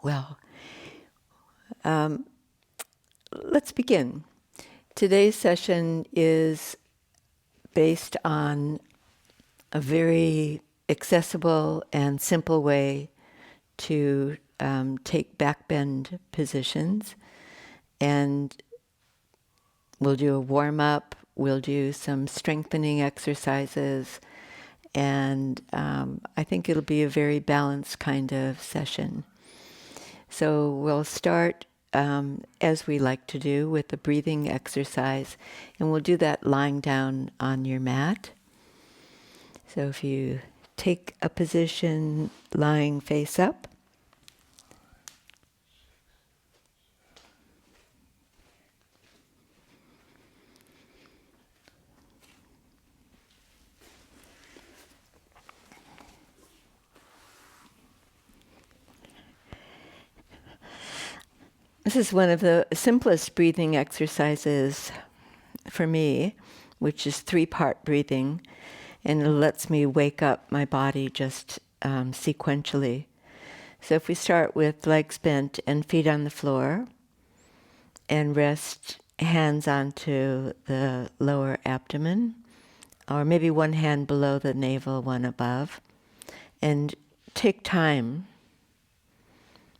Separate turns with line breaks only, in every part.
Well, let's begin. Today's session is based on a very accessible and simple way to take backbend positions. And we'll do a warm-up, we'll do some strengthening exercises, and I think it'll be a very balanced kind of session. So we'll start, as we like to do, with a breathing exercise, and we'll do that lying down on your mat. So if you take a position lying face up, this is one of the simplest breathing exercises for me, which is 3-part breathing, and it lets me wake up my body just sequentially. So if we start with legs bent and feet on the floor, and rest hands onto the lower abdomen, or maybe one hand below the navel, one above, and take time.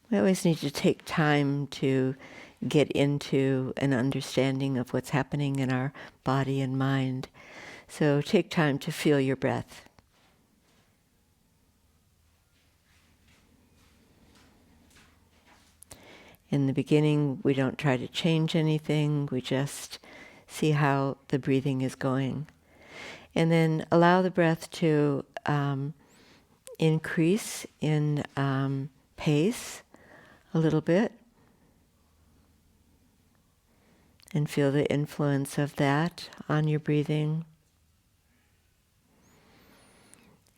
We always need to take time to get into an understanding of what's happening in our body and mind. So take time to feel your breath. In the beginning, we don't try to change anything. We just see how the breathing is going. And then allow the breath to increase in pace a little bit. And feel the influence of that on your breathing.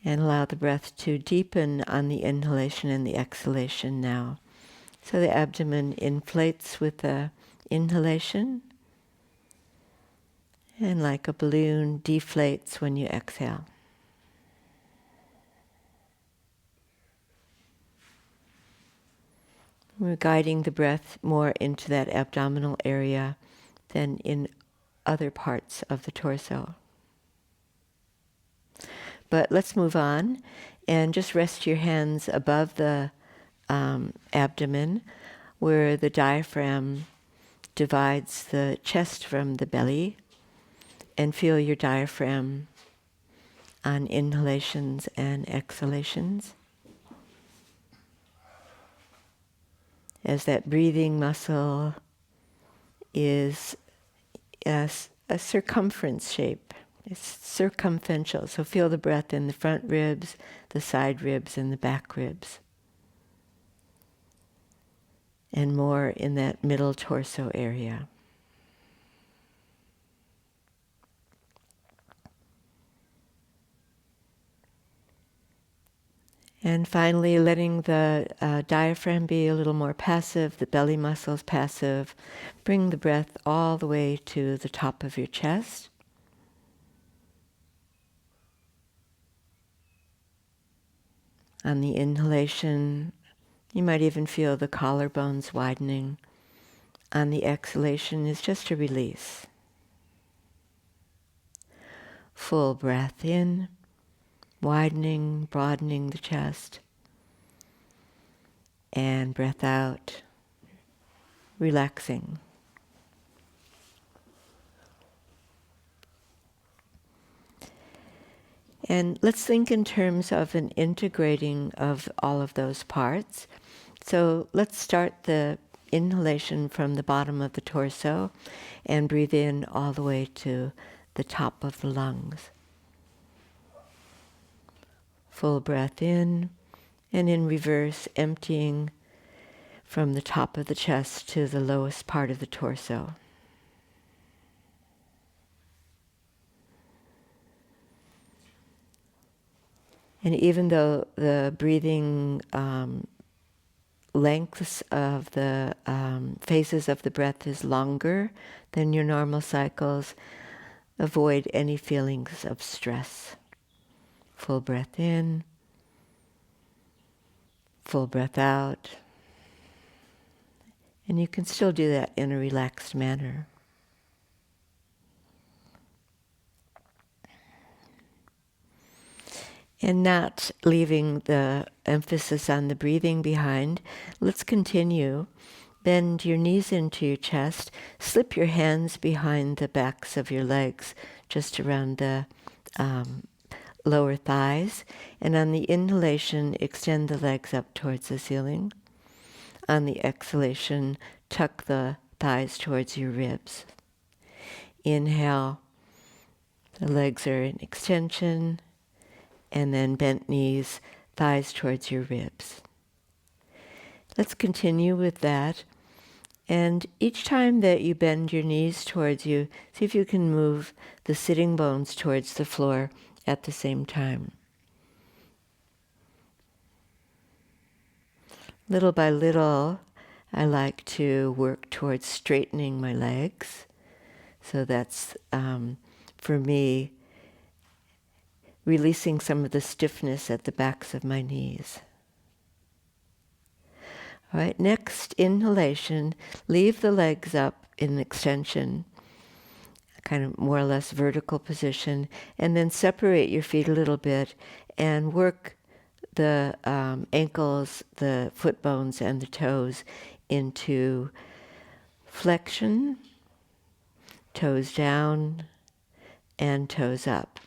And allow the breath to deepen on the inhalation and the exhalation now. So the abdomen inflates with the inhalation, and like a balloon deflates when you exhale. We're guiding the breath more into that abdominal area than in other parts of the torso. But let's move on and just rest your hands above the abdomen, where the diaphragm divides the chest from the belly, and feel your diaphragm on inhalations and exhalations. As that breathing muscle is a circumference shape. It's circumferential, so feel the breath in the front ribs, the side ribs, and the back ribs. And more in that middle torso area. And finally, letting the diaphragm be a little more passive, the belly muscles passive. Bring the breath all the way to the top of your chest. On the inhalation, you might even feel the collarbones widening. On the exhalation is just a release. Full breath in, widening, broadening the chest. And breath out, relaxing. And let's think in terms of an integrating of all of those parts. So let's start the inhalation from the bottom of the torso and breathe in all the way to the top of the lungs. Full breath in, and in reverse, emptying from the top of the chest to the lowest part of the torso. And even though the breathing lengths of the phases of the breath is longer than your normal cycles, avoid any feelings of stress. Full breath in, full breath out, And you can still do that in a relaxed manner. And not leaving the emphasis on the breathing behind, let's continue. Bend your knees into your chest. Slip your hands behind the backs of your legs, just around the lower thighs. And on the inhalation, extend the legs up towards the ceiling. On the exhalation, tuck the thighs towards your ribs. Inhale, the legs are in extension, and then bent knees, thighs towards your ribs. Let's continue with that. And each time that you bend your knees towards you, see if you can move the sitting bones towards the floor at the same time. Little by little, I like to work towards straightening my legs. So that's, for me, releasing some of the stiffness at the backs of my knees. All right, next inhalation, leave the legs up in extension, kind of more or less vertical position, and then separate your feet a little bit and work the ankles, the foot bones, and the toes into flexion, toes down, and toes up.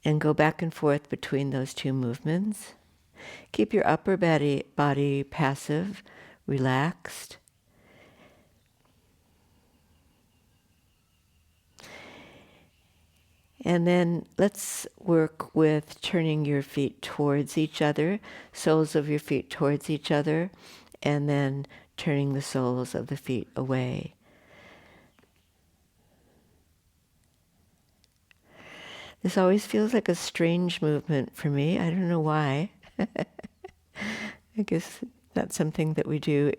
And go back and forth between those two movements. Keep your upper body passive, relaxed. And then let's work with turning your feet towards each other, soles of your feet towards each other, and then turning the soles of the feet away. This always feels like a strange movement for me. I don't know why. I guess that's something that we do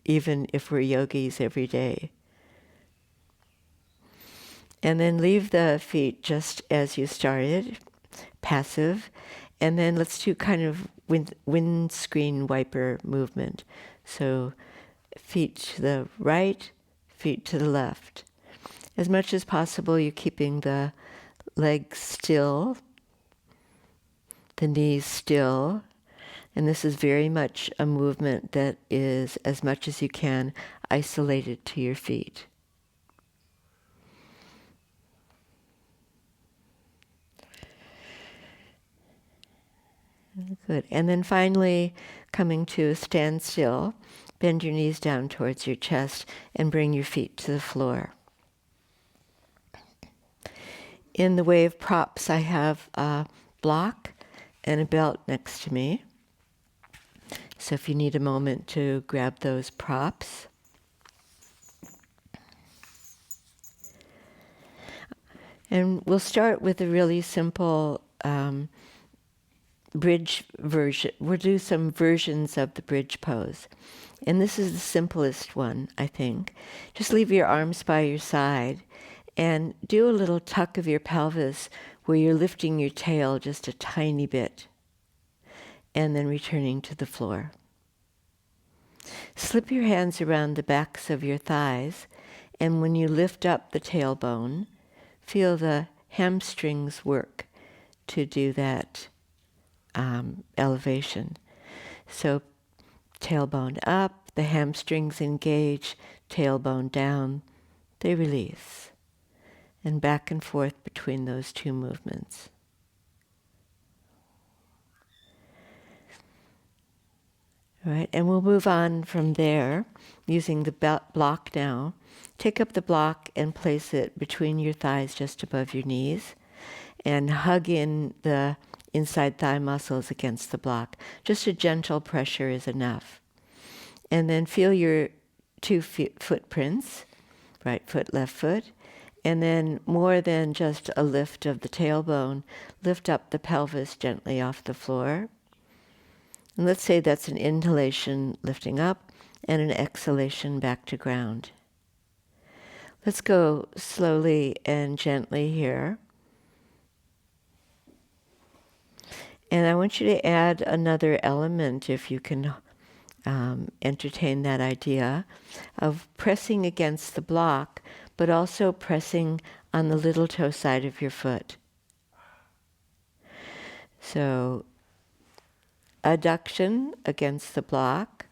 even if we're yogis every day. And then leave the feet just as you started, passive. And then let's do kind of windscreen wiper movement. So feet to the right, feet to the left. As much as possible, you're keeping the legs still, the knees still. And this is very much a movement that is, as much as you can, isolated to your feet. Good. And then finally, coming to a standstill, bend your knees down towards your chest and bring your feet to the floor. In the way of props, I have a block and a belt next to me. So if you need a moment to grab those props. And we'll start with a really simple bridge version. We'll do some versions of the bridge pose. And this is the simplest one, I think. Just leave your arms by your side and do a little tuck of your pelvis where you're lifting your tail just a tiny bit and then returning to the floor. Slip your hands around the backs of your thighs, and when you lift up the tailbone, feel the hamstrings work to do that elevation. So tailbone up, the hamstrings engage, tailbone down, they release. And back and forth between those two movements. All right, and we'll move on from there using the block now. Take up the block and place it between your thighs just above your knees and hug in the inside thigh muscles against the block. Just a gentle pressure is enough. And then feel your two footprints, right foot, left foot. And then more than just a lift of the tailbone, lift up the pelvis gently off the floor. And let's say that's an inhalation lifting up and an exhalation back to ground. Let's go slowly and gently here. And I want you to add another element if you can entertain that idea of pressing against the block, but also pressing on the little toe side of your foot. So adduction against the block,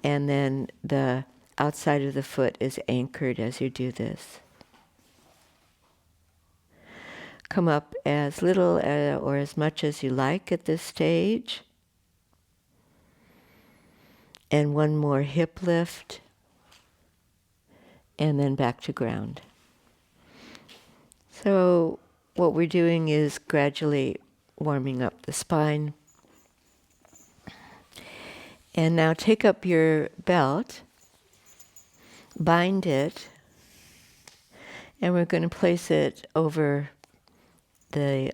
and then the outside of the foot is anchored as you do this. Come up as little or as much as you like at this stage. And one more hip lift, and then back to ground. So what we're doing is gradually warming up the spine. And now take up your belt, bind it, and we're going to place it over the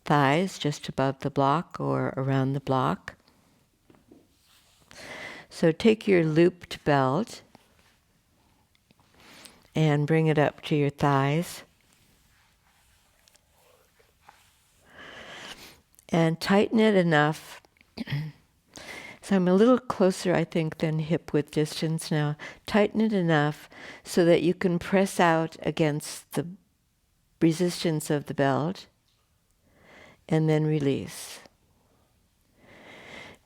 thighs, just above the block or around the block. So take your looped belt and bring it up to your thighs. And tighten it enough. So I'm a little closer, I think, than hip width distance now. Tighten it enough so that you can press out against the resistance of the belt and then release.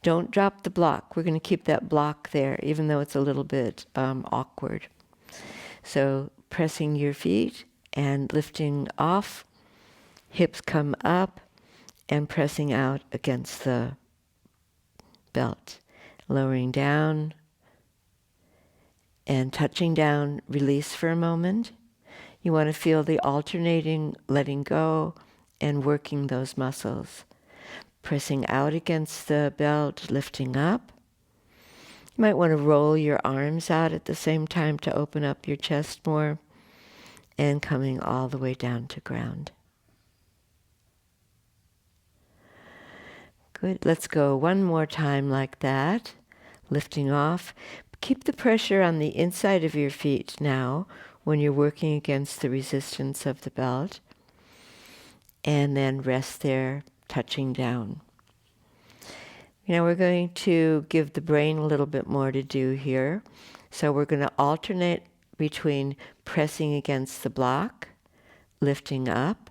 Don't drop the block. We're going to keep that block there, even though it's a little bit awkward. So pressing your feet and lifting off, hips come up, and pressing out against the belt. Lowering down and touching down, release for a moment. You want to feel the alternating letting go and working those muscles. Pressing out against the belt, lifting up. You might want to roll your arms out at the same time to open up your chest more, and coming all the way down to ground. Good. Let's go one more time like that. Lifting off. Keep the pressure on the inside of your feet now when you're working against the resistance of the belt. And then rest there, touching down. Now we're going to give the brain a little bit more to do here. So we're going to alternate between pressing against the block, lifting up,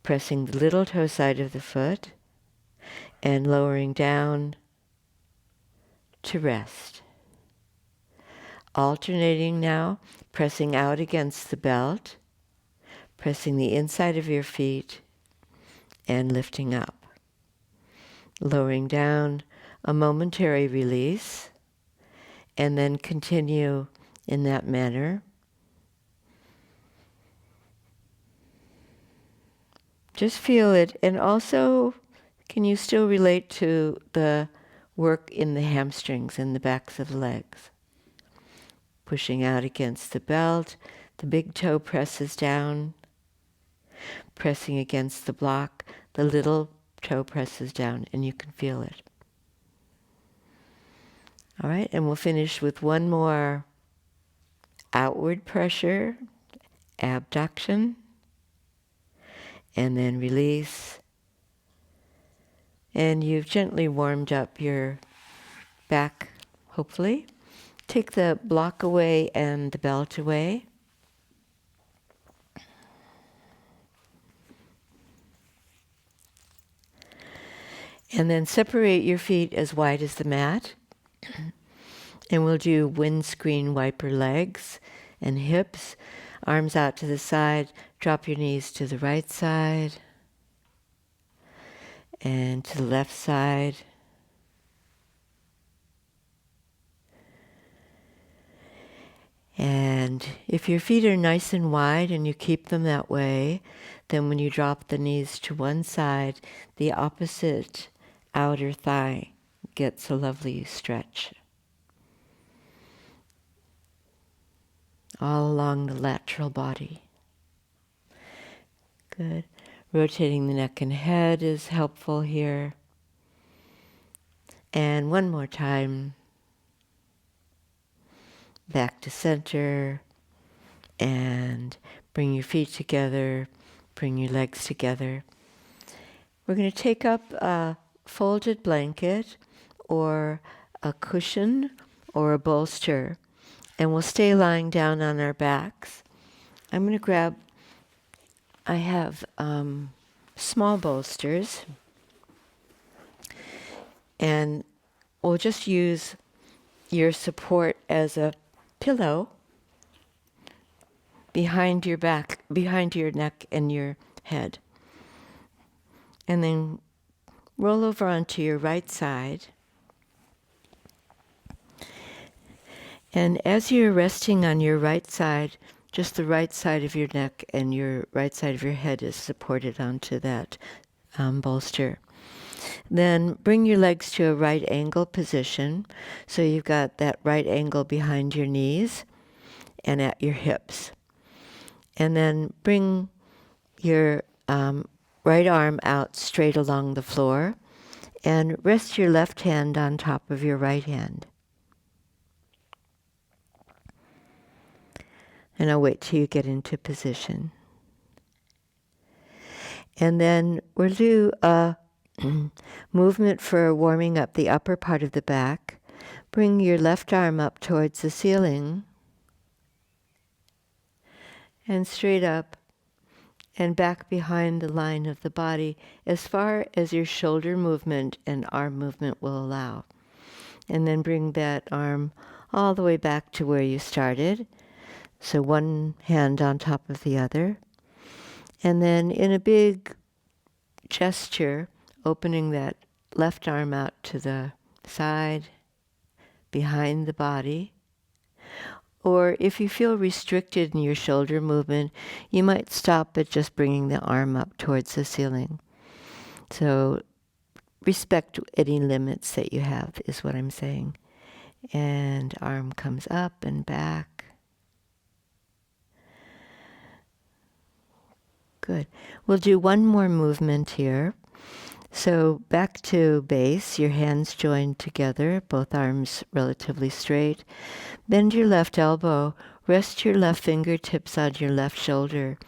pressing the little toe side of the foot, and lowering down to rest. Alternating now, pressing out against the belt, pressing the inside of your feet, and lifting up. Lowering down, a momentary release, and then continue in that manner. Just feel it, and also, can you still relate to the work in the hamstrings and the backs of the legs? Pushing out against the belt, the big toe presses down. Pressing against the block, the little toe presses down, and you can feel it. All right, and we'll finish with one more outward pressure, abduction, and then release. And you've gently warmed up your back, hopefully. Take the block away and the belt away. And then separate your feet as wide as the mat. And we'll do windscreen wiper legs and hips. Arms out to the side. Drop your knees to the right side and to the left side. And if your feet are nice and wide and you keep them that way, then when you drop the knees to one side, the opposite outer thigh gets a lovely stretch. All along the lateral body. Good. Rotating the neck and head is helpful here. And one more time. Back to center. And bring your feet together. Bring your legs together. We're going to take up a folded blanket or a cushion or a bolster, and we'll stay lying down on our backs. I'm going to grab, I have small bolsters, and we'll just use your support as a pillow behind your back, behind your neck and your head. And then roll over onto your right side. And as you're resting on your right side, just the right side of your neck and your right side of your head is supported onto that bolster. Then bring your legs to a right angle position. So you've got that right angle behind your knees and at your hips. And then bring your right arm out straight along the floor and rest your left hand on top of your right hand. And I'll wait till you get into position. And then we'll do a movement for warming up the upper part of the back. Bring your left arm up towards the ceiling and straight up and back behind the line of the body as far as your shoulder movement and arm movement will allow. And then bring that arm all the way back to where you started. So one hand on top of the other. And then in a big gesture, opening that left arm out to the side, behind the body. Or if you feel restricted in your shoulder movement, you might stop at just bringing the arm up towards the ceiling. So respect any limits that you have is what I'm saying. And arm comes up and back. Good. We'll do one more movement here. So back to base, your hands joined together, both arms relatively straight. Bend your left elbow, rest your left fingertips on your left shoulder,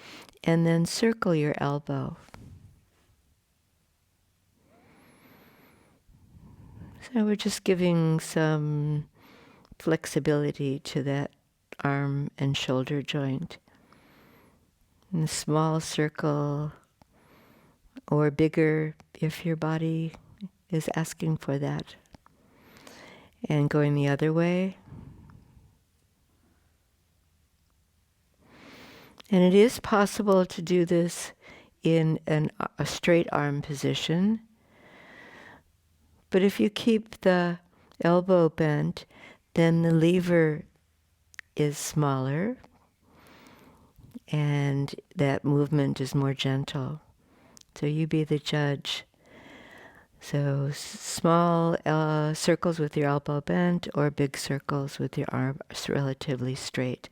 and then circle your elbow. So we're just giving some flexibility to that arm and shoulder joint. In a small circle or bigger if your body is asking for that. And going the other way. And it is possible to do this in a straight arm position. But if you keep the elbow bent, then the lever is smaller and that movement is more gentle. So you be the judge. So small circles with your elbow bent or big circles with your arms relatively straight.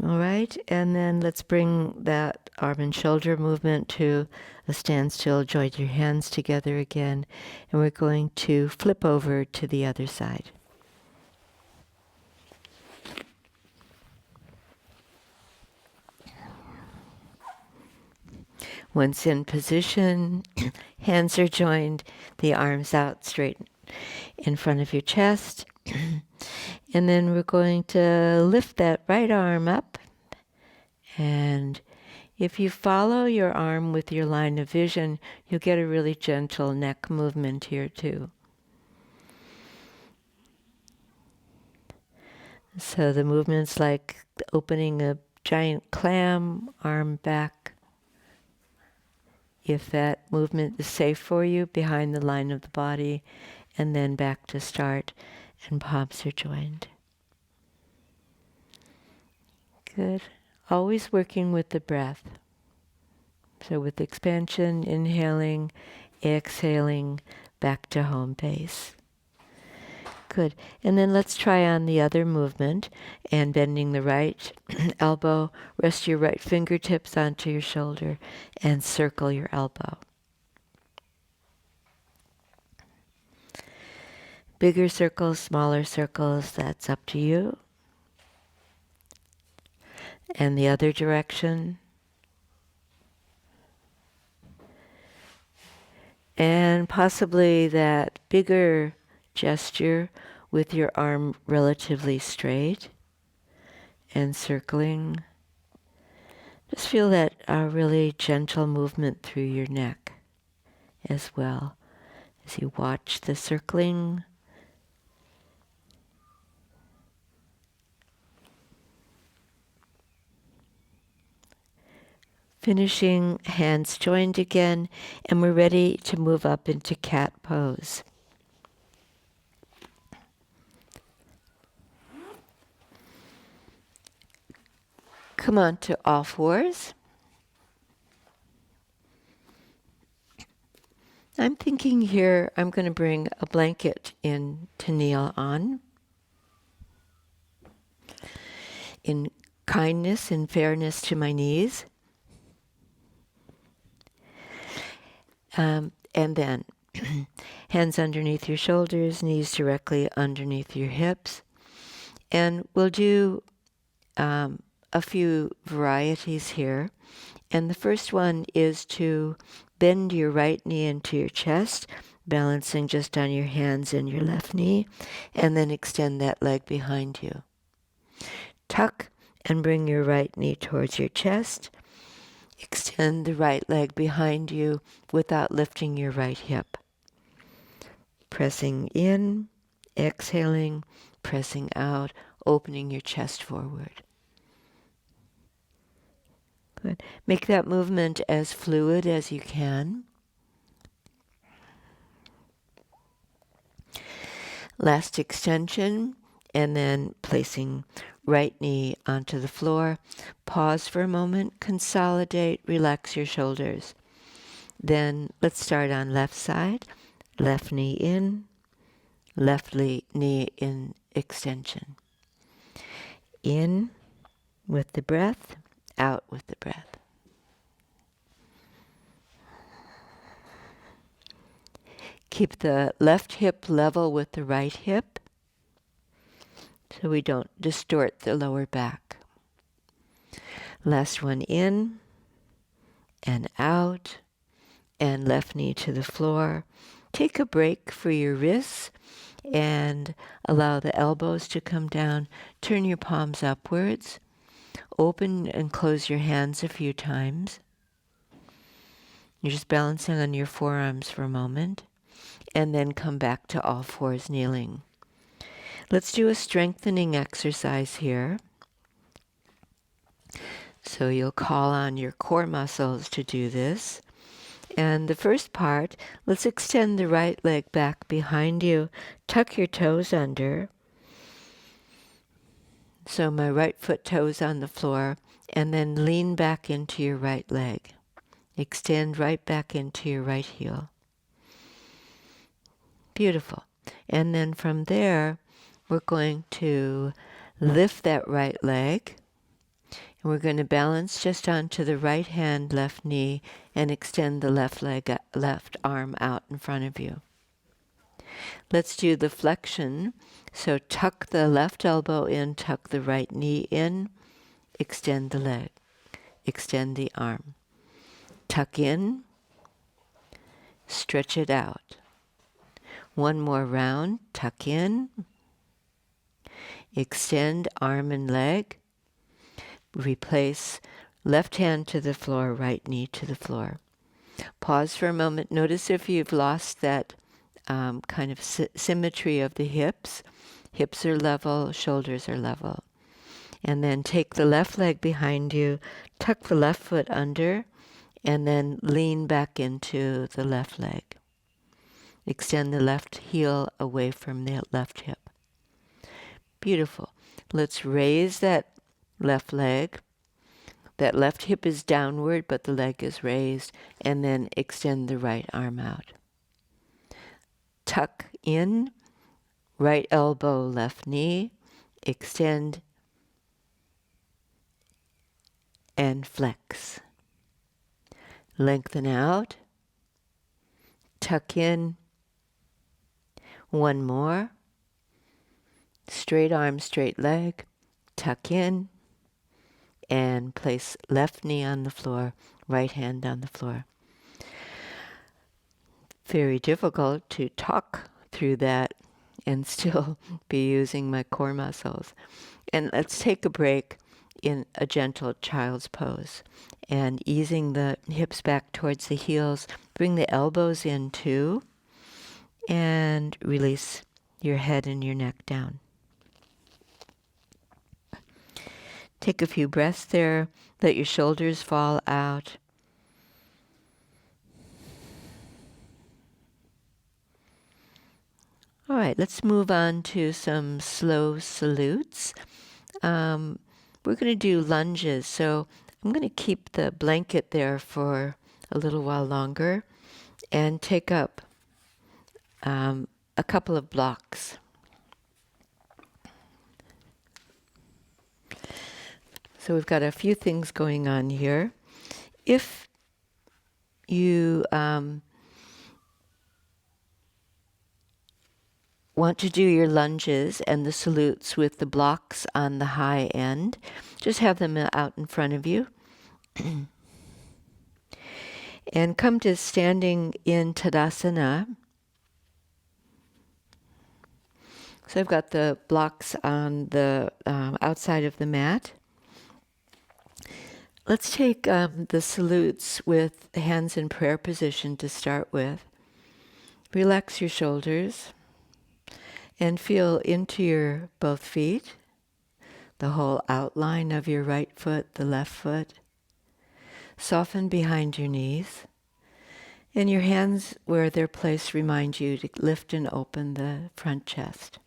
All right, and then let's bring that arm and shoulder movement to a standstill. Join your hands together again, and we're going to flip over to the other side. Once in position, hands are joined, the arms out straight in front of your chest. And then we're going to lift that right arm up. And if you follow your arm with your line of vision, you'll get a really gentle neck movement here too. So the movement's like opening a giant clam, arm back. If that movement is safe for you, behind the line of the body, and then back to start, and palms are joined. Good. Always working with the breath. So with expansion, inhaling, exhaling, back to home base. Good. And then let's try on the other movement, and bending the right elbow, rest your right fingertips onto your shoulder, and circle your elbow. Bigger circles, smaller circles, that's up to you. And the other direction. And possibly that bigger gesture with your arm relatively straight and circling. Just feel that really gentle movement through your neck as well as you watch the circling. Finishing, hands joined again, and we're ready to move up into cat pose. Come on to all fours. I'm thinking here I'm going to bring a blanket in to kneel on. In kindness and fairness to my knees. And then hands underneath your shoulders, knees directly underneath your hips. And we'll do a few varieties here. And the first one is to bend your right knee into your chest, balancing just on your hands and your left knee, and then extend that leg behind you. Tuck and bring your right knee towards your chest. Extend the right leg behind you without lifting your right hip. Pressing in, exhaling, pressing out, opening your chest forward. Good. Make that movement as fluid as you can. Last extension, and then placing right knee onto the floor. Pause for a moment, consolidate, relax your shoulders. Then let's start on left side. Left knee in, left knee in extension. In with the breath, out with the breath. Keep the left hip level with the right hip so we don't distort the lower back. Last one in and out, and left knee to the floor. Take a break for your wrists and allow the elbows to come down. Turn your palms upwards. Open and close your hands a few times. You're just balancing on your forearms for a moment, and then come back to all fours kneeling. Let's do a strengthening exercise here. So you'll call on your core muscles to do this. And the first part, let's extend the right leg back behind you. Tuck your toes under. So my right foot toes on the floor, and then lean back into your right leg. Extend right back into your right heel. Beautiful. And then from there, we're going to lift that right leg. And we're going to balance just onto the right hand, left knee, and extend the left leg, left arm out in front of you. Let's do the flexion. So tuck the left elbow in, tuck the right knee in, extend the leg, extend the arm. Tuck in, stretch it out. One more round, tuck in, extend arm and leg, replace left hand to the floor, right knee to the floor. Pause for a moment. Notice if you've lost that kind of symmetry of the hips. Hips are level, shoulders are level. And then take the left leg behind you, tuck the left foot under, and then lean back into the left leg. Extend the left heel away from the left hip. Beautiful. Let's raise that left leg. That left hip is downward, but the leg is raised, and then extend the right arm out. Tuck in, right elbow, left knee, extend, and flex. Lengthen out, tuck in, one more, straight arm, straight leg, tuck in, and place left knee on the floor, right hand on the floor. very difficult to talk through that and still be using my core muscles. And let's take a break in a gentle child's pose and easing the hips back towards the heels. Bring the elbows in too and release your head and your neck down. Take a few breaths there. Let your shoulders fall out. All right, let's move on to some slow salutes. We're going to do lunges, so I'm going to keep the blanket there for a little while longer and take up a couple of blocks. So we've got a few things going on here. If you want to do your lunges and the salutes with the blocks on the high end, just have them out in front of you. And come to standing in Tadasana. So I've got the blocks on the outside of the mat. Let's take the salutes with hands in prayer position to start with. Relax your shoulders and feel into your both feet, the whole outline of your right foot, the left foot. Soften behind your knees. And your hands where they're placed remind you to lift and open the front chest.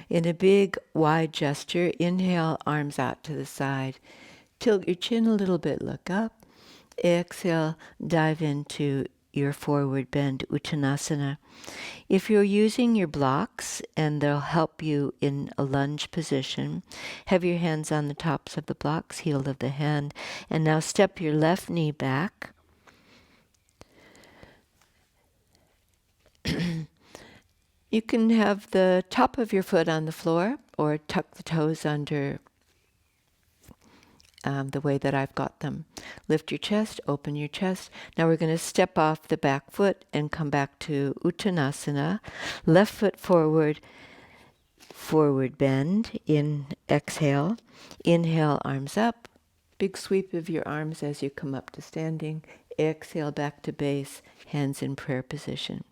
In a big, wide gesture, inhale, arms out to the side. Tilt your chin a little bit, look up. Exhale, dive into your forward bend, Uttanasana. If you're using your blocks, and they'll help you in a lunge position, have your hands on the tops of the blocks, heel of the hand, and now step your left knee back. You can have the top of your foot on the floor or tuck the toes under the way that I've got them. Lift your chest, open your chest. Now we're going to step off the back foot and come back to Uttanasana. Left foot forward, forward bend. Exhale. Inhale, arms up. Big sweep of your arms as you come up to standing. Exhale, back to base, hands in prayer position.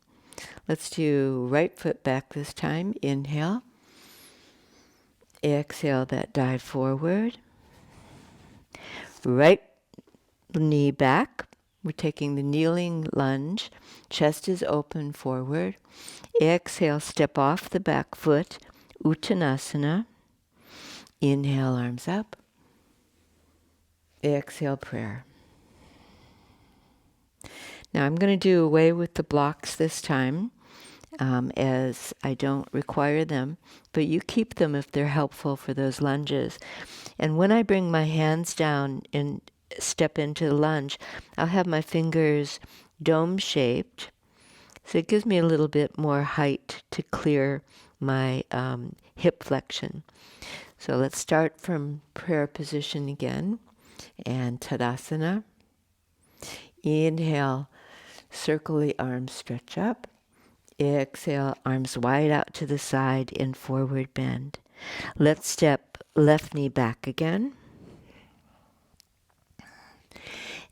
Let's do right foot back this time. Inhale. Exhale, that dive forward. Right knee back. We're taking the kneeling lunge. Chest is open forward. Exhale, step off the back foot. Uttanasana. Inhale, arms up. Exhale, prayer. Now I'm going to do away with the blocks this time, as I don't require them, but you keep them if they're helpful for those lunges. And when I bring my hands down and step into the lunge, I'll have my fingers dome-shaped, so it gives me a little bit more height to clear my hip flexion. So let's start from prayer position again, and Tadasana. Inhale, circle the arms, stretch up. Exhale, arms wide out to the side in forward bend. Let's step left knee back again.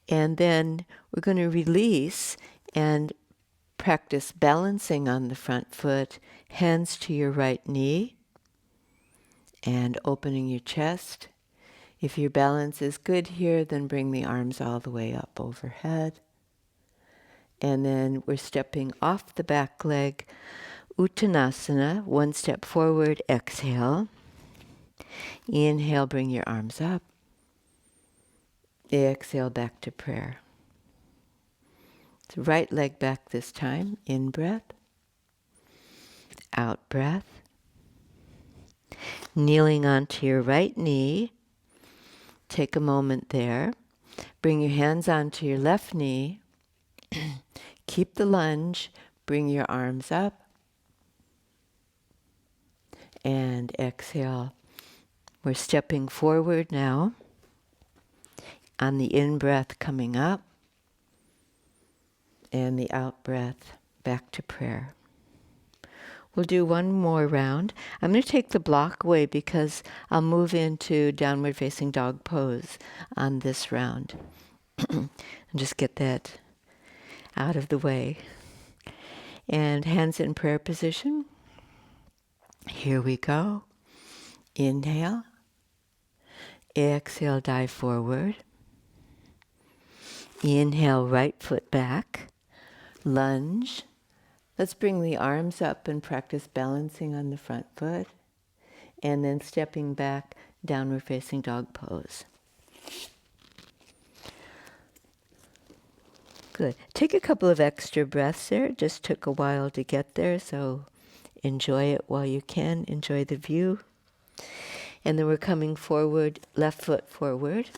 And then we're going to release and practice balancing on the front foot, hands to your right knee, and opening your chest. If your balance is good here, then bring the arms all the way up overhead. And then we're stepping off the back leg, Uttanasana, one step forward, exhale. Inhale, bring your arms up. Exhale, back to prayer. So right leg back this time, in breath, out breath. Kneeling onto your right knee, take a moment there. Bring your hands onto your left knee. Keep the lunge, bring your arms up. And exhale. We're stepping forward now. On the in-breath coming up. And the out breath back to prayer. We'll do one more round. I'm going to take the block away because I'll move into downward facing dog pose on this round. And just get that out of the way. And hands in prayer position. Here we go. Inhale. Exhale, dive forward. Inhale, right foot back. Lunge. Let's bring the arms up and practice balancing on the front foot. And then stepping back, downward facing dog pose. Good. Take a couple of extra breaths there. It just took a while to get there, so enjoy it while you can. Enjoy the view. And then we're coming forward, left foot forward.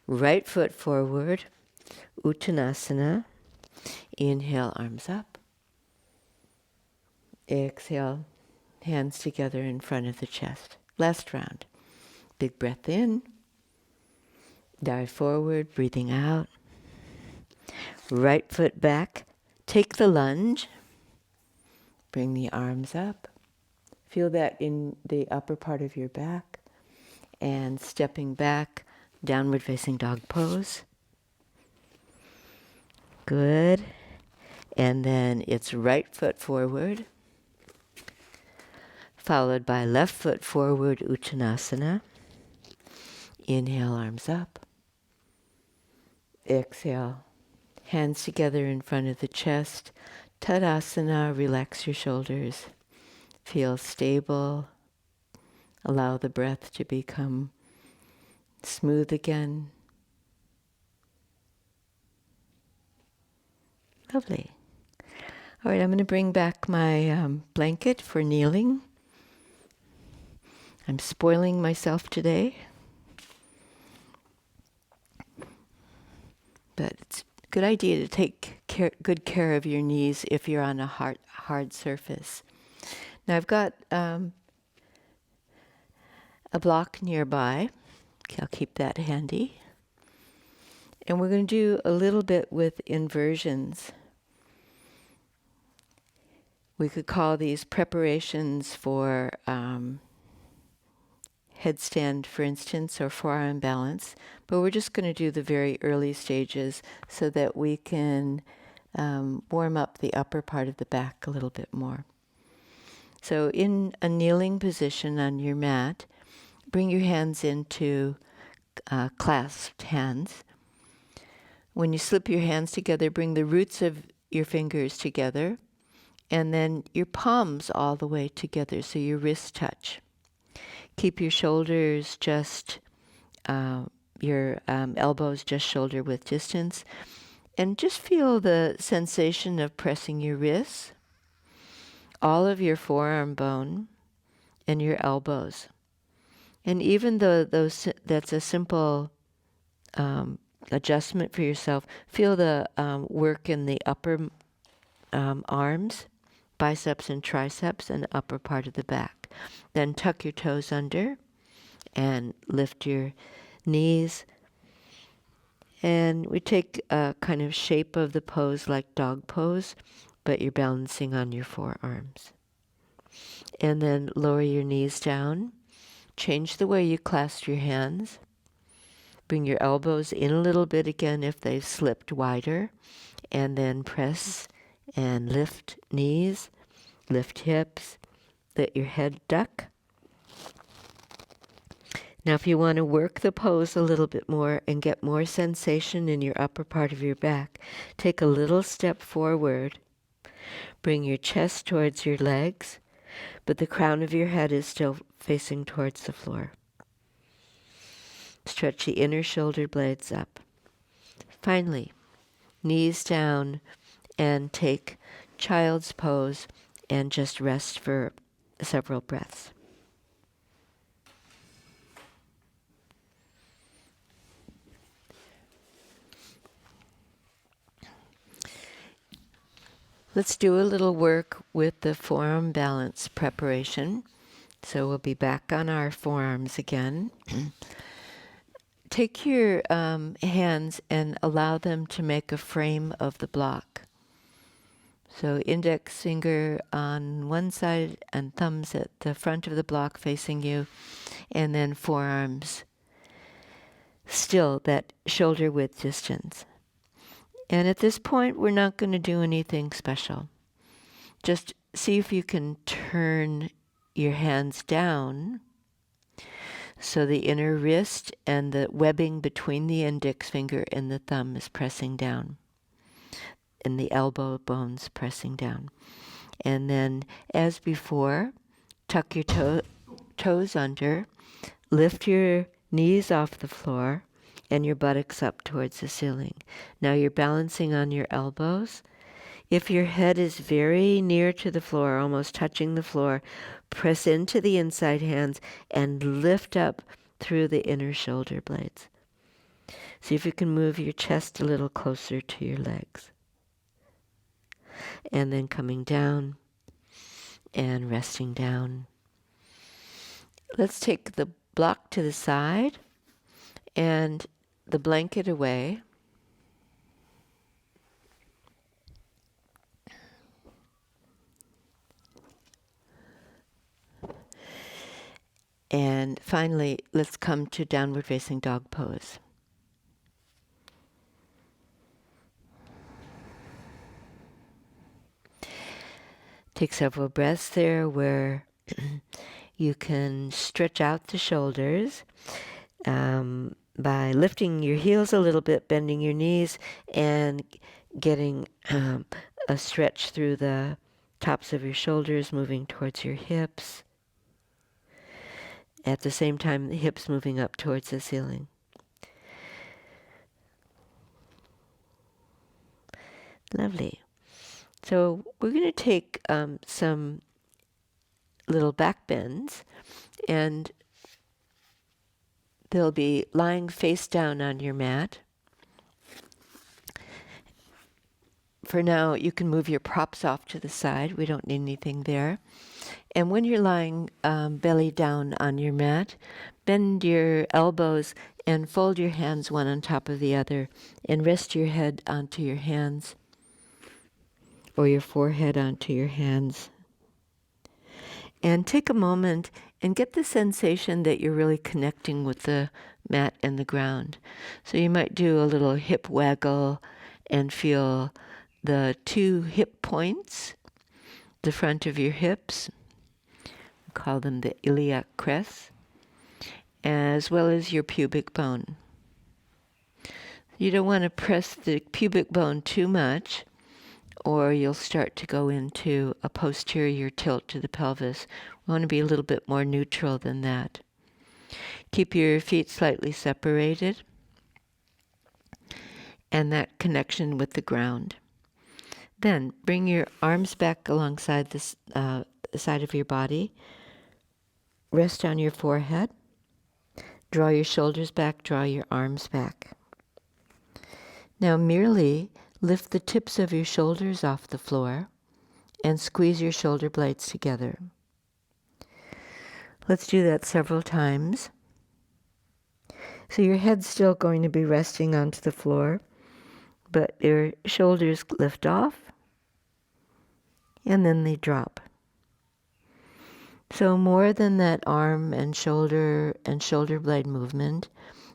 Right foot forward. Uttanasana. Inhale, arms up. Exhale, hands together in front of the chest. Last round. Big breath in. Dive forward, breathing out. Right foot back. Take the lunge. Bring the arms up. Feel that in the upper part of your back. And stepping back, downward facing dog pose. Good. And then it's right foot forward, followed by left foot forward, Uttanasana. Inhale, arms up. Exhale, hands together in front of the chest. Tadasana, relax your shoulders. Feel stable. Allow the breath to become smooth again. Lovely. All right, I'm going to bring back my blanket for kneeling. I'm spoiling myself today. But it's a good idea to take good care of your knees if you're on a hard surface. Now I've got a block nearby. Okay, I'll keep that handy. And we're going to do a little bit with inversions. We could call these preparations for headstand, for instance, or forearm balance. But we're just going to do the very early stages so that we can warm up the upper part of the back a little bit more. So in a kneeling position on your mat, bring your hands into clasped hands. When you slip your hands together, bring the roots of your fingers together. And then your palms all the way together so your wrists touch. Keep your shoulders just, your elbows just shoulder width distance. And just feel the sensation of pressing your wrists, all of your forearm bone, and your elbows. And even though that's a simple adjustment for yourself, feel the work in the upper arms, biceps and triceps, and the upper part of the back. Then tuck your toes under and lift your knees. And we take a kind of shape of the pose like dog pose, but you're balancing on your forearms. And then lower your knees down. Change the way you clasp your hands. Bring your elbows in a little bit again if they've slipped wider. And then press and lift knees, lift hips, let your head duck. Now if you want to work the pose a little bit more and get more sensation in your upper part of your back, take a little step forward. Bring your chest towards your legs, but the crown of your head is still facing towards the floor. Stretch the inner shoulder blades up. Finally, knees down and take child's pose and just rest for several breaths. Let's do a little work with the forearm balance preparation. So we'll be back on our forearms again. take your hands and allow them to make a frame of the block. So index finger on one side and thumbs at the front of the block facing you, and then forearms still that shoulder width distance. And at this point, we're not going to do anything special. Just see if you can turn your hands down so the inner wrist and the webbing between the index finger and the thumb is pressing down, and the elbow bones pressing down. And then, as before, tuck your toes under, lift your knees off the floor, and your buttocks up towards the ceiling. Now you're balancing on your elbows. If your head is very near to the floor, almost touching the floor, press into the inside hands and lift up through the inner shoulder blades. See if you can move your chest a little closer to your legs. And then coming down and resting down. Let's take the block to the side and the blanket away. And finally, let's come to downward facing dog pose. Take several breaths there where you can stretch out the shoulders by lifting your heels a little bit, bending your knees, and getting a stretch through the tops of your shoulders, moving towards your hips. At the same time, the hips moving up towards the ceiling. Lovely. So we're going to take some little back bends, and they'll be lying face down on your mat. For now, you can move your props off to the side. We don't need anything there. And when you're lying belly down on your mat, bend your elbows and fold your hands one on top of the other, and rest your head onto your hands or your forehead onto your hands. And take a moment and get the sensation that you're really connecting with the mat and the ground. So you might do a little hip waggle and feel the two hip points, the front of your hips, we call them the iliac crest, as well as your pubic bone. You don't want to press the pubic bone too much, or you'll start to go into a posterior tilt to the pelvis. We want to be a little bit more neutral than that. Keep your feet slightly separated, and that connection with the ground. Then bring your arms back alongside the side of your body. Rest on your forehead. Draw your shoulders back, draw your arms back. Now merely lift the tips of your shoulders off the floor and squeeze your shoulder blades together. Let's do that several times. So your head's still going to be resting onto the floor, but your shoulders lift off and then they drop. So more than that arm and shoulder blade movement,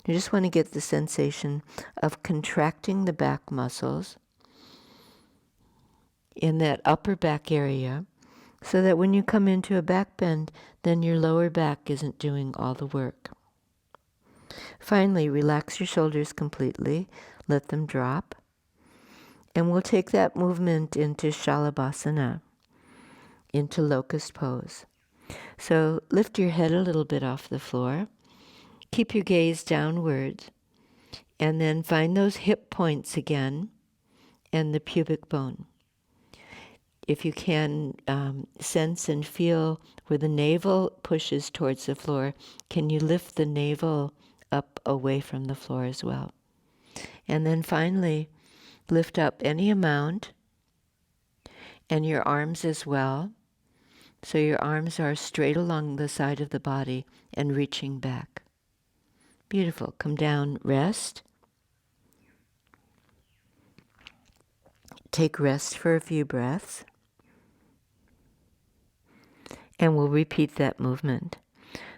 you just want to get the sensation of contracting the back muscles in that upper back area, so that when you come into a back bend, then your lower back isn't doing all the work. Finally, relax your shoulders completely, let them drop, and we'll take that movement into Shalabhasana, into locust pose. So lift your head a little bit off the floor, keep your gaze downwards, and then find those hip points again and the pubic bone. If you can sense and feel where the navel pushes towards the floor, can you lift the navel up away from the floor as well? And then finally, lift up any amount, and your arms as well. So your arms are straight along the side of the body and reaching back. Beautiful. Come down, rest. Take rest for a few breaths. And we'll repeat that movement.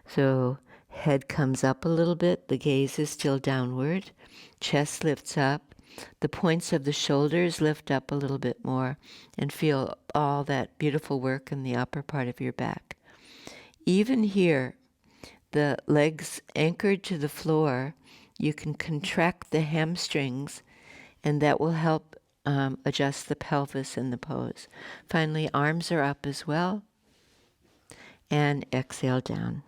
So head comes up a little bit, the gaze is still downward, chest lifts up, the points of the shoulders lift up a little bit more, and feel all that beautiful work in the upper part of your back. Even here, the legs anchored to the floor, you can contract the hamstrings, and that will help adjust the pelvis in the pose. Finally, arms are up as well, and exhale down.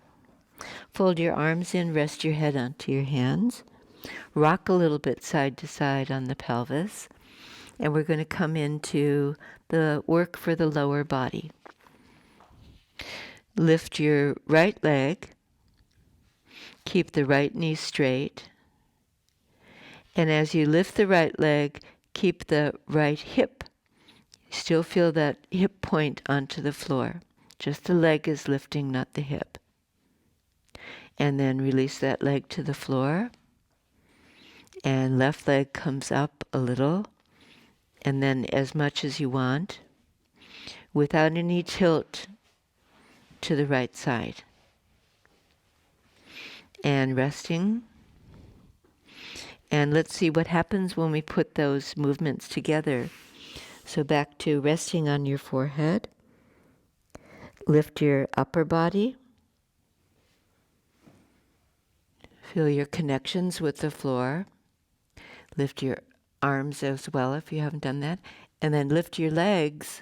Fold your arms in, rest your head onto your hands. Rock a little bit side to side on the pelvis. And we're going to come into the work for the lower body. Lift your right leg. Keep the right knee straight. And as you lift the right leg, keep the right hip. Still feel that hip point onto the floor. Just the leg is lifting, not the hip. And then release that leg to the floor. And left leg comes up a little. And then as much as you want, without any tilt to the right side. And resting. And let's see what happens when we put those movements together. So back to resting on your forehead. Lift your upper body. Feel your connections with the floor. Lift your arms as well if you haven't done that. And then lift your legs.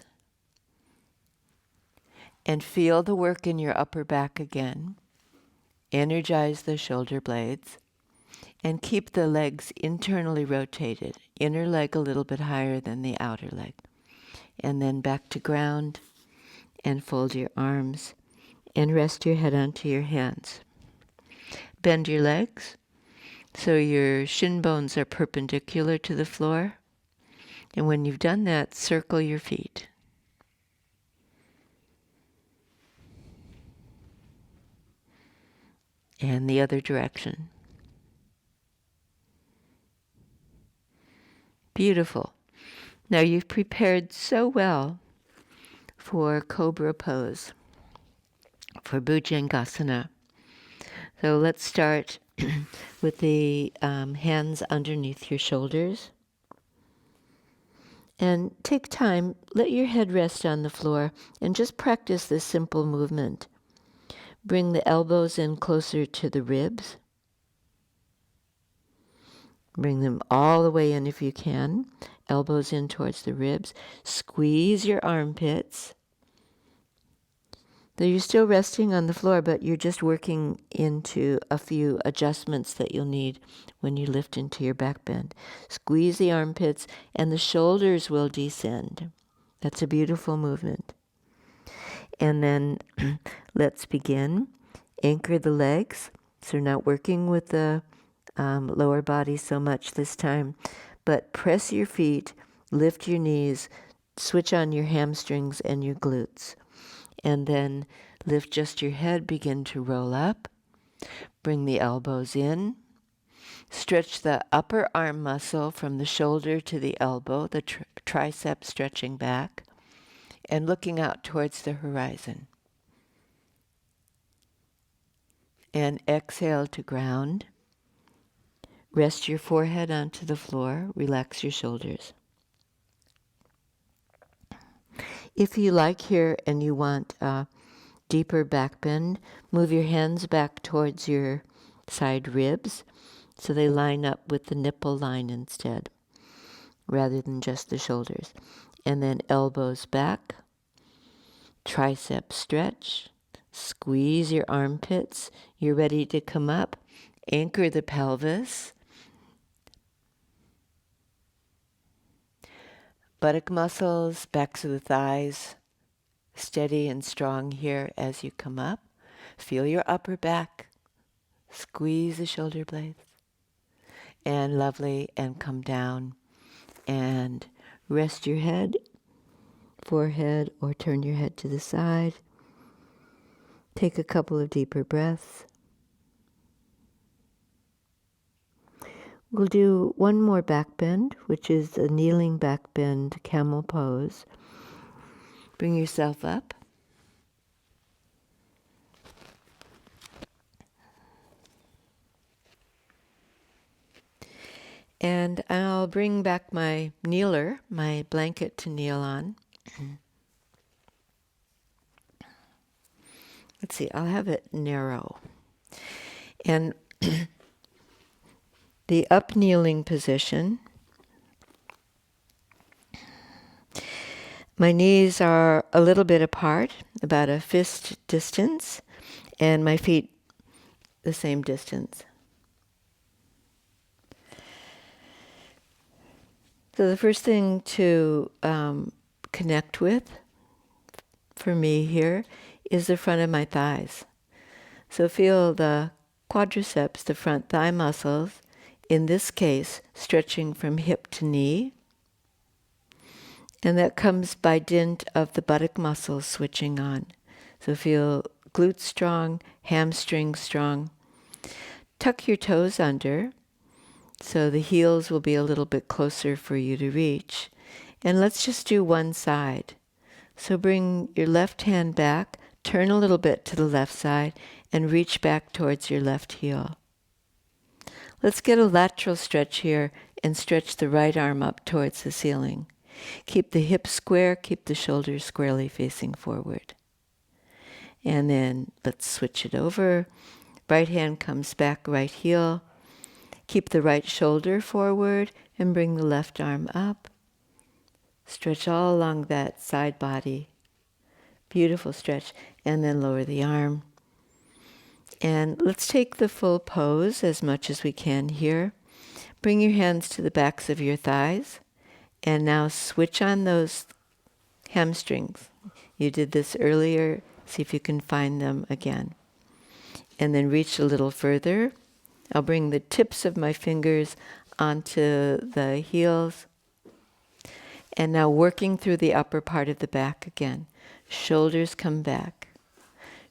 And feel the work in your upper back again. Energize the shoulder blades. And keep the legs internally rotated. Inner leg a little bit higher than the outer leg. And then back to ground. And fold your arms. And rest your head onto your hands. Bend your legs so your shin bones are perpendicular to the floor. And when you've done that, circle your feet. And the other direction. Beautiful. Now you've prepared so well for Cobra pose, for Bhujangasana. So let's start with the hands underneath your shoulders. And take time, let your head rest on the floor, and just practice this simple movement. Bring the elbows in closer to the ribs. Bring them all the way in if you can. Elbows in towards the ribs. Squeeze your armpits. So you're still resting on the floor, but you're just working into a few adjustments that you'll need when you lift into your back bend. Squeeze the armpits, and the shoulders will descend. That's a beautiful movement. And then let's begin. Anchor the legs. So you're not working with the lower body so much this time, but press your feet, lift your knees, switch on your hamstrings and your glutes. And then lift just your head, begin to roll up. Bring the elbows in. Stretch the upper arm muscle from the shoulder to the elbow, the tricep stretching back, and looking out towards the horizon. And exhale to ground. Rest your forehead onto the floor. Relax your shoulders. If you like here and you want deeper back bend, move your hands back towards your side ribs so they line up with the nipple line instead, rather than just the shoulders. And then elbows back, tricep stretch, squeeze your armpits. You're ready to come up. Anchor the pelvis. Buttock muscles, backs of the thighs, steady and strong here as you come up. Feel your upper back. Squeeze the shoulder blades. And lovely, and come down. And rest your head, forehead, or turn your head to the side. Take a couple of deeper breaths. We'll do one more back bend, which is a kneeling back bend, camel pose. Bring yourself up. And I'll bring back my kneeler, my blanket to kneel on. Let's see, I'll have it narrow. And the up kneeling position, my knees are a little bit apart, about a fist distance, and my feet the same distance. So the first thing to connect with for me here is the front of my thighs. So feel the quadriceps, the front thigh muscles, in this case stretching from hip to knee. And that comes by dint of the buttock muscles switching on. So feel glutes strong, hamstrings strong. Tuck your toes under so the heels will be a little bit closer for you to reach. And let's just do one side. So bring your left hand back, turn a little bit to the left side, and reach back towards your left heel. Let's get a lateral stretch here and stretch the right arm up towards the ceiling. Keep the hips square, keep the shoulders squarely facing forward. And then let's switch it over. Right hand comes back, right heel. Keep the right shoulder forward and bring the left arm up. Stretch all along that side body. Beautiful stretch. And then lower the arm. And let's take the full pose as much as we can here. Bring your hands to the backs of your thighs. And now switch on those hamstrings. You did this earlier. See if you can find them again. And then reach a little further. I'll bring the tips of my fingers onto the heels. And now working through the upper part of the back again. Shoulders come back.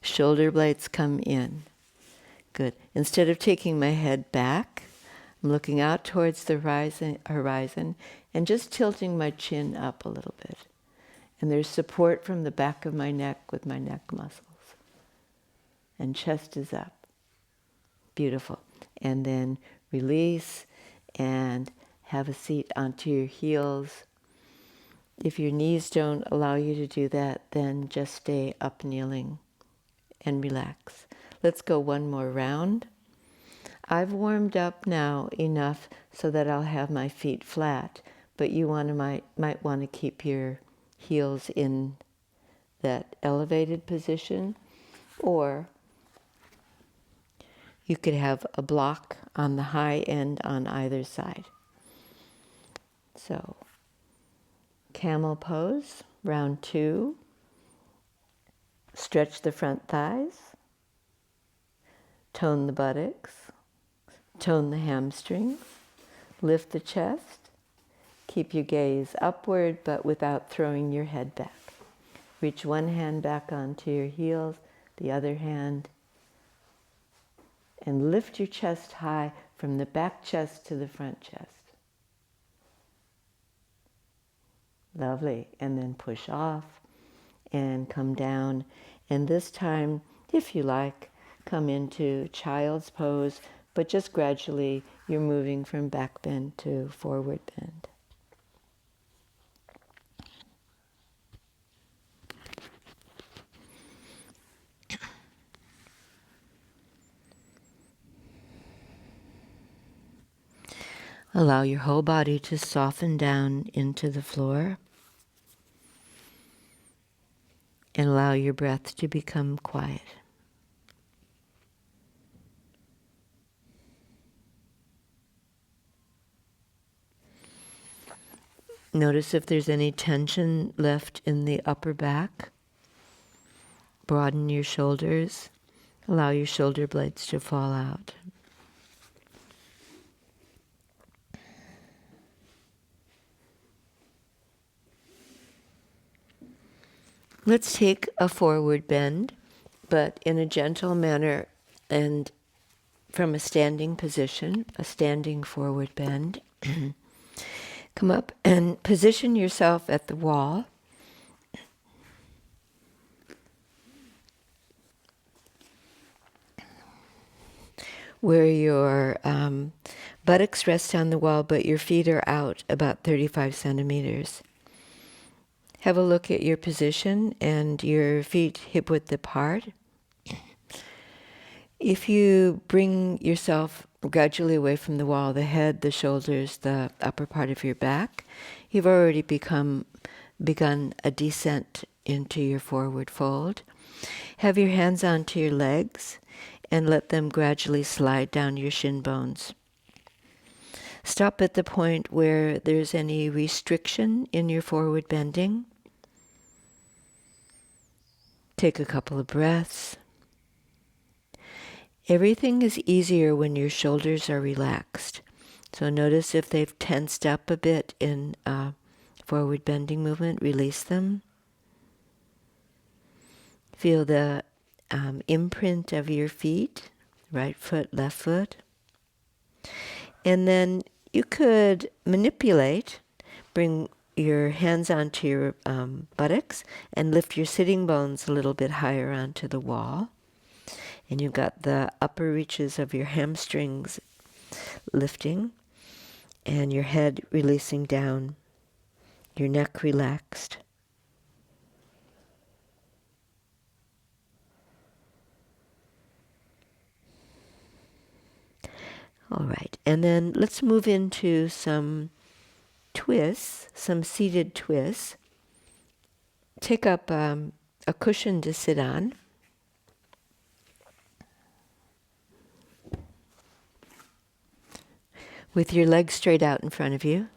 Shoulder blades come in. Good. Instead of taking my head back, I'm looking out towards the horizon and just tilting my chin up a little bit. And there's support from the back of my neck with my neck muscles. And chest is up. Beautiful. And then release and have a seat onto your heels. If your knees don't allow you to do that, then just stay up kneeling and relax. Let's go one more round. I've warmed up now enough so that I'll have my feet flat, but you might want to keep your heels in that elevated position, or you could have a block on the high end on either side. So, camel pose, round 2. Stretch the front thighs, tone the buttocks, tone the hamstrings, lift the chest, keep your gaze upward but without throwing your head back. Reach one hand back onto your heels, the other hand, and lift your chest high from the back chest to the front chest. Lovely. And then push off and come down. And this time, if you like, come into child's pose, but just gradually you're moving from back bend to forward bend. Allow your whole body to soften down into the floor. And allow your breath to become quiet. Notice if there's any tension left in the upper back. Broaden your shoulders. Allow your shoulder blades to fall out. Let's take a forward bend, but in a gentle manner, and from a standing position, a standing forward bend. Come up and position yourself at the wall. Where your buttocks rest on the wall, but your feet are out about 35 centimeters. Have a look at your position and your feet hip-width apart. If you bring yourself gradually away from the wall, the head, the shoulders, the upper part of your back, you've already begun a descent into your forward fold. Have your hands onto your legs and let them gradually slide down your shin bones. Stop at the point where there's any restriction in your forward bending. Take a couple of breaths. Everything is easier when your shoulders are relaxed. So notice if they've tensed up a bit in forward bending movement, release them. Feel the imprint of your feet, right foot, left foot. And then you could manipulate, bring your hands onto your buttocks and lift your sitting bones a little bit higher onto the wall. And you've got the upper reaches of your hamstrings lifting and your head releasing down, your neck relaxed. All right, and then let's move into some twists, some seated twists. Take up a cushion to sit on. With your legs straight out in front of you.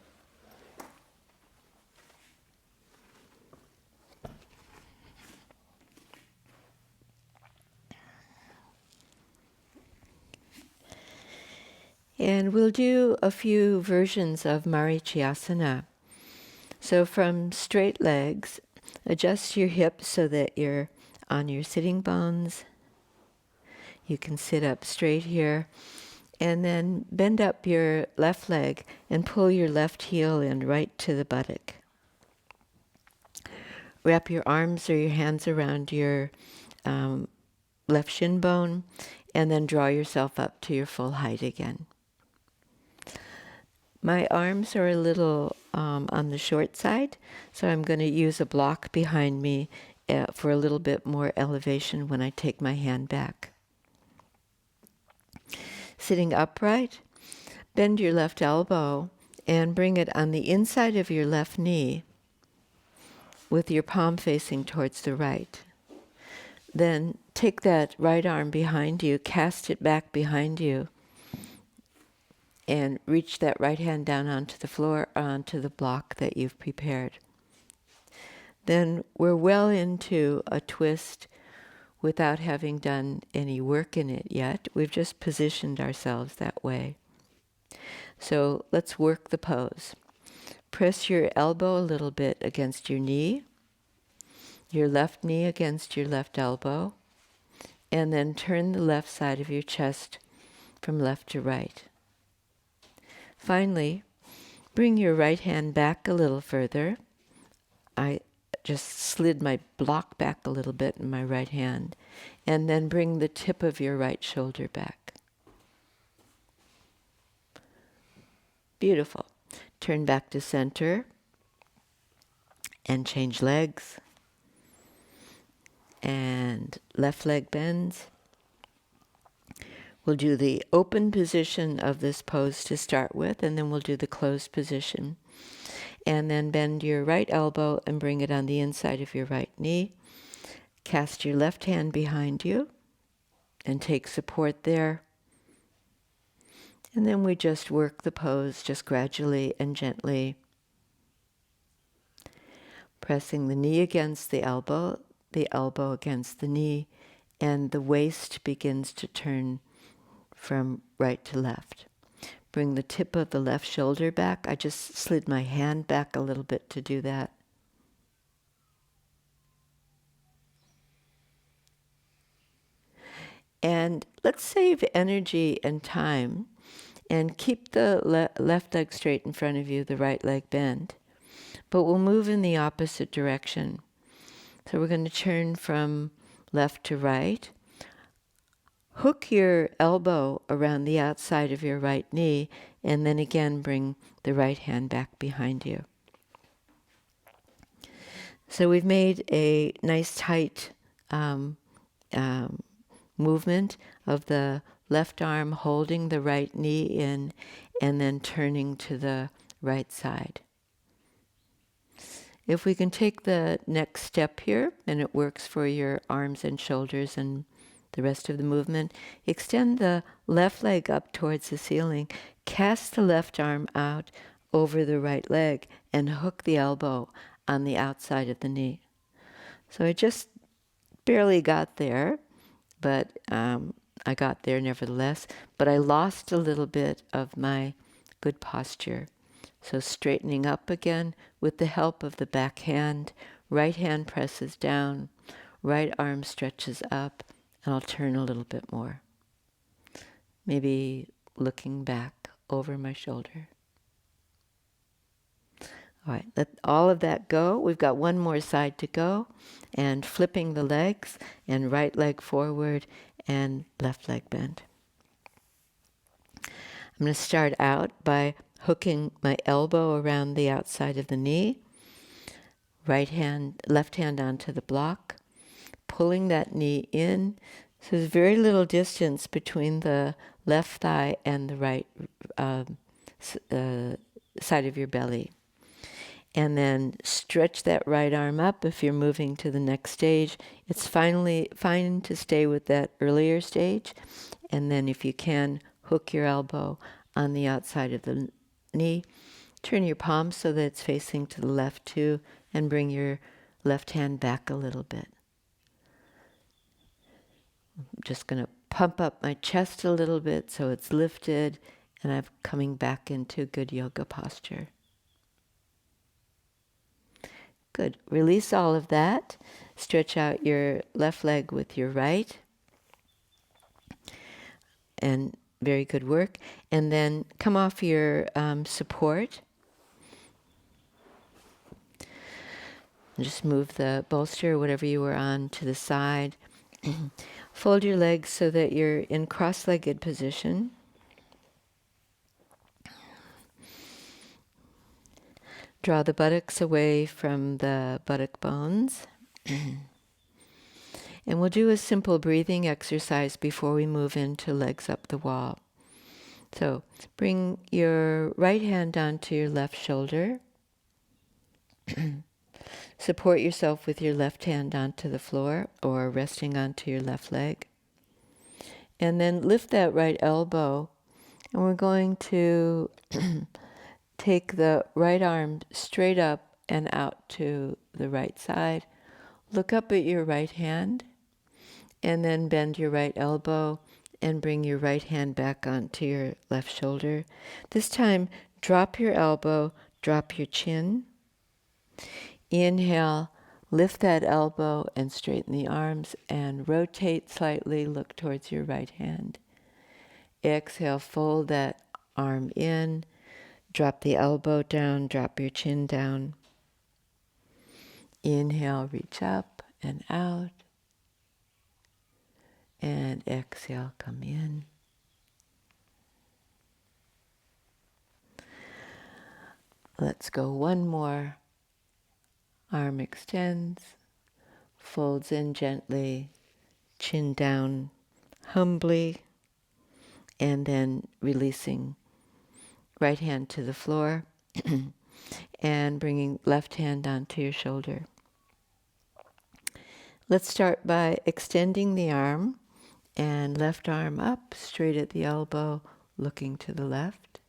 And we'll do a few versions of Marichyasana. So from straight legs, adjust your hips so that you're on your sitting bones. You can sit up straight here. And then bend up your left leg and pull your left heel in right to the buttock. Wrap your arms or your hands around your left shin bone and then draw yourself up to your full height again. My arms are a little on the short side, so I'm going to use a block behind me for a little bit more elevation when I take my hand back. Sitting upright, bend your left elbow and bring it on the inside of your left knee with your palm facing towards the right. Then take that right arm behind you, cast it back behind you, and reach that right hand down onto the floor, onto the block that you've prepared. Then we're well into a twist without having done any work in it yet. We've just positioned ourselves that way. So let's work the pose. Press your elbow a little bit against your knee against your left elbow, and then turn the left side of your chest from left to right. Finally, bring your right hand back a little further. I just slid my block back a little bit in my right hand, and then bring the tip of your right shoulder back. Beautiful. Turn back to center and change legs. And left leg bends. We'll do the open position of this pose to start with, and then we'll do the closed position. And then bend your right elbow and bring it on the inside of your right knee. Cast your left hand behind you and take support there. And then we just work the pose just gradually and gently. Pressing the knee against the elbow against the knee, and the waist begins to turn from right to left. Bring the tip of the left shoulder back. I just slid my hand back a little bit to do that. And let's save energy and time and keep the left leg straight in front of you, the right leg bent. But we'll move in the opposite direction. So we're going to turn from left to right. Hook your elbow around the outside of your right knee, and then again bring the right hand back behind you. So we've made a nice tight movement of the left arm holding the right knee in and then turning to the right side. If we can take the next step here, and it works for your arms and shoulders and the rest of the movement, extend the left leg up towards the ceiling, cast the left arm out over the right leg, and hook the elbow on the outside of the knee. So I just barely got there, but I got there nevertheless. But I lost a little bit of my good posture. So straightening up again with the help of the back hand, right hand presses down, right arm stretches up, and I'll turn a little bit more. Maybe looking back over my shoulder. All right, let all of that go. We've got one more side to go, and flipping the legs, and right leg forward, and left leg bent. I'm going to start out by hooking my elbow around the outside of the knee, left hand onto the block, pulling that knee in. So there's very little distance between the left thigh and the right side of your belly. And then stretch that right arm up if you're moving to the next stage. It's fine to stay with that earlier stage. And then if you can, hook your elbow on the outside of the knee. Turn your palm so that it's facing to the left too, and bring your left hand back a little bit. I'm just going to pump up my chest a little bit so it's lifted, and I'm coming back into good yoga posture. Good. Release all of that. Stretch out your left leg with your right. And very good work. And then come off your support. And just move the bolster or whatever you were on to the side. Fold your legs so that you're in cross-legged position. Draw the buttocks away from the buttock bones. And we'll do a simple breathing exercise before we move into legs up the wall. So bring your right hand onto your left shoulder. Support yourself with your left hand onto the floor or resting onto your left leg. And then lift that right elbow, and we're going to take the right arm straight up and out to the right side. Look up at your right hand, and then bend your right elbow and bring your right hand back onto your left shoulder. This time, drop your elbow, drop your chin. Inhale, lift that elbow and straighten the arms and rotate slightly, look towards your right hand. Exhale, fold that arm in, drop the elbow down, drop your chin down. Inhale, reach up and out. And exhale, come in. Let's go one more. Arm extends, folds in gently, chin down humbly, and then releasing right hand to the floor and bringing left hand onto your shoulder. Let's start by extending the arm and left arm up, straight at the elbow, looking to the left.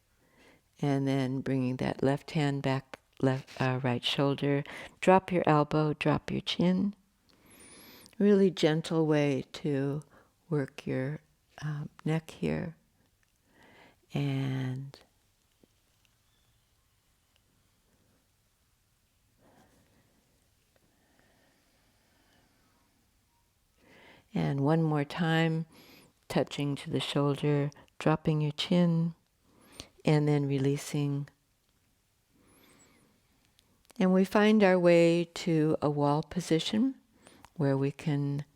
And then bringing that left hand back, right shoulder. Drop your elbow, drop your chin. Really gentle way to work your neck here. And one more time, touching to the shoulder, dropping your chin, and then releasing. And we find our way to a wall position where we can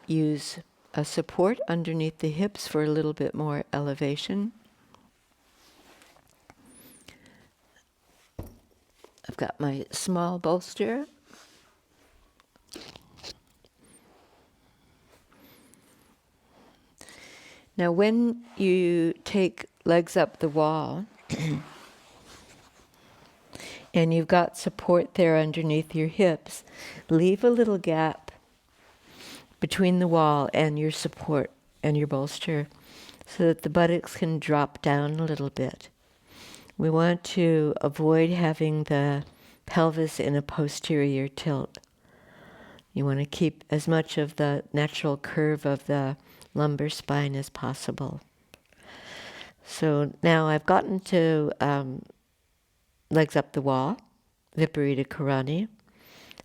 use a support underneath the hips for a little bit more elevation. I've got my small bolster. Now when you take legs up the wall and you've got support there underneath your hips, leave a little gap between the wall and your support and your bolster so that the buttocks can drop down a little bit. We want to avoid having the pelvis in a posterior tilt. You want to keep as much of the natural curve of the lumbar spine as possible. So now I've gotten to legs up the wall, Viparita Karani,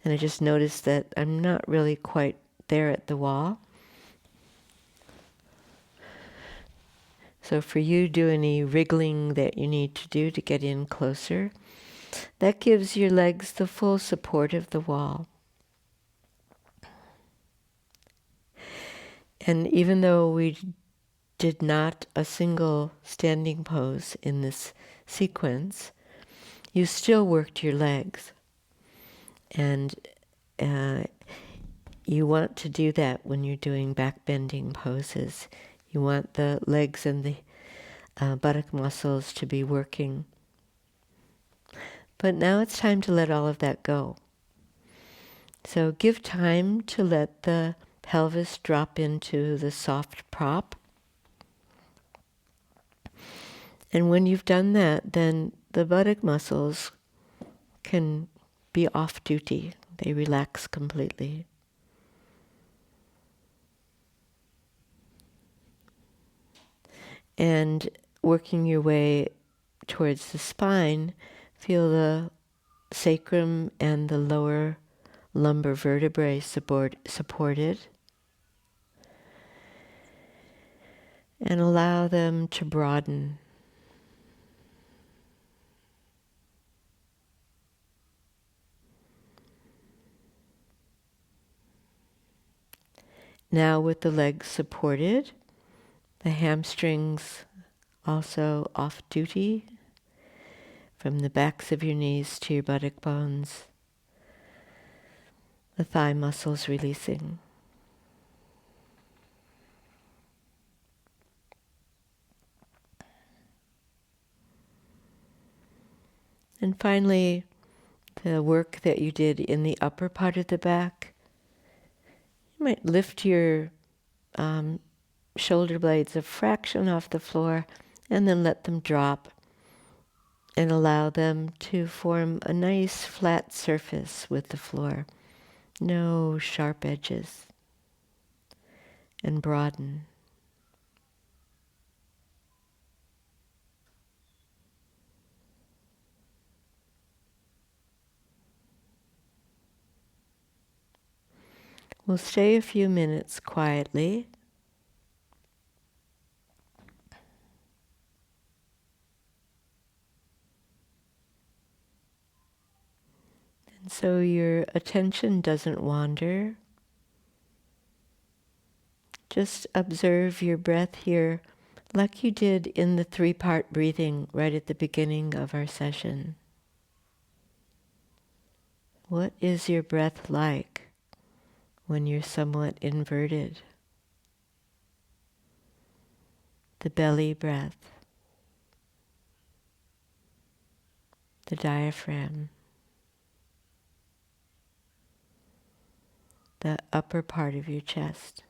and I just noticed that I'm not really quite there at the wall. So for you, do any wriggling that you need to do to get in closer. That gives your legs the full support of the wall. And even though we did not a single standing pose in this sequence, you still worked your legs. And you want to do that when you're doing back bending poses. You want the legs and the buttock muscles to be working. But now it's time to let all of that go. So give time to let the pelvis drop into the soft prop. And when you've done that, then the buttock muscles can be off duty. They relax completely. And working your way towards the spine, feel the sacrum and the lower lumbar vertebrae supported. And allow them to broaden. Now with the legs supported, the hamstrings also off duty, from the backs of your knees to your buttock bones, the thigh muscles releasing. And finally, the work that you did in the upper part of the back. You might lift your shoulder blades a fraction off the floor and then let them drop and allow them to form a nice flat surface with the floor. No sharp edges. And broaden. We'll stay a few minutes quietly. And so your attention doesn't wander. Just observe your breath here like you did in the 3-part breathing right at the beginning of our session. What is your breath like when you're somewhat inverted? The belly breath, the diaphragm, the upper part of your chest.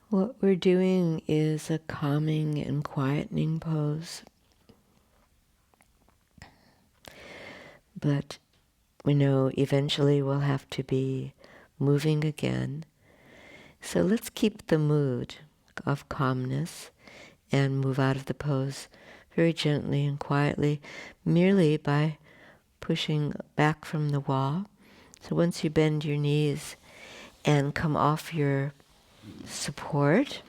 What we're doing is a calming and quietening pose. But we know eventually we'll have to be moving again. So let's keep the mood of calmness and move out of the pose very gently and quietly, merely by pushing back from the wall. So once you bend your knees and come off your support,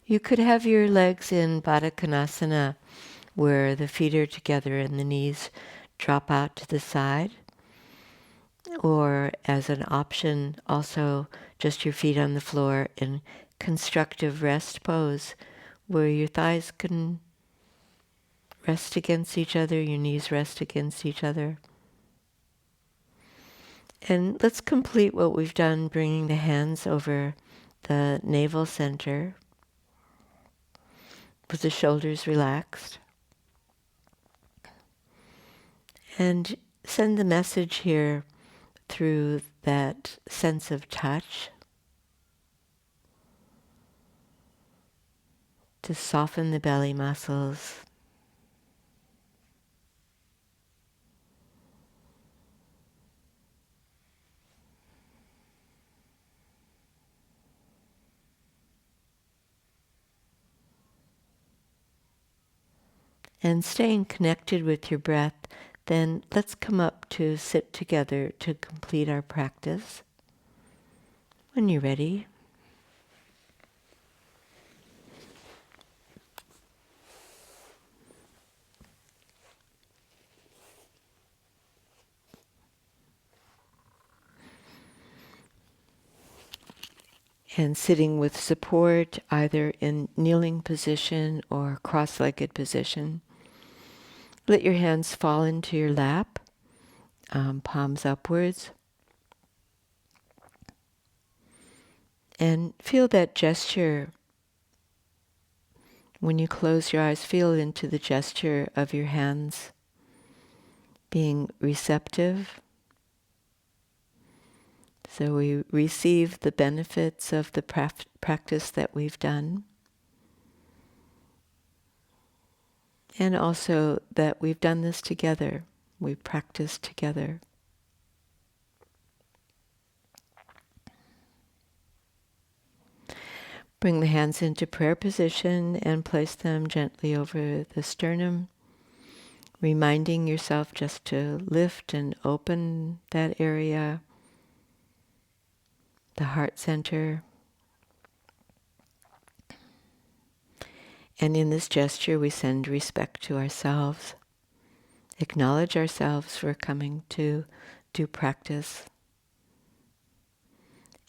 you could have your legs in Baddha Konasana, where the feet are together and the knees drop out to the side. Or as an option, also just your feet on the floor in constructive rest pose, where your thighs can rest against each other, your knees rest against each other. And let's complete what we've done, bringing the hands over the navel center with the shoulders relaxed. And send the message here through that sense of touch to soften the belly muscles. And staying connected with your breath, then let's come up to sit together to complete our practice. When you're ready. And sitting with support, either in kneeling position or cross-legged position. Let your hands fall into your lap, palms upwards. And feel that gesture. When you close your eyes, feel into the gesture of your hands being receptive. So we receive the benefits of the practice that we've done. And also that we've done this together. We've practiced together. Bring the hands into prayer position and place them gently over the sternum, reminding yourself just to lift and open that area, the heart center. And in this gesture, we send respect to ourselves, acknowledge ourselves for coming to do practice,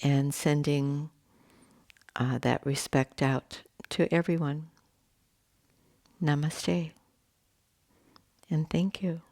and sending that respect out to everyone. Namaste, and thank you.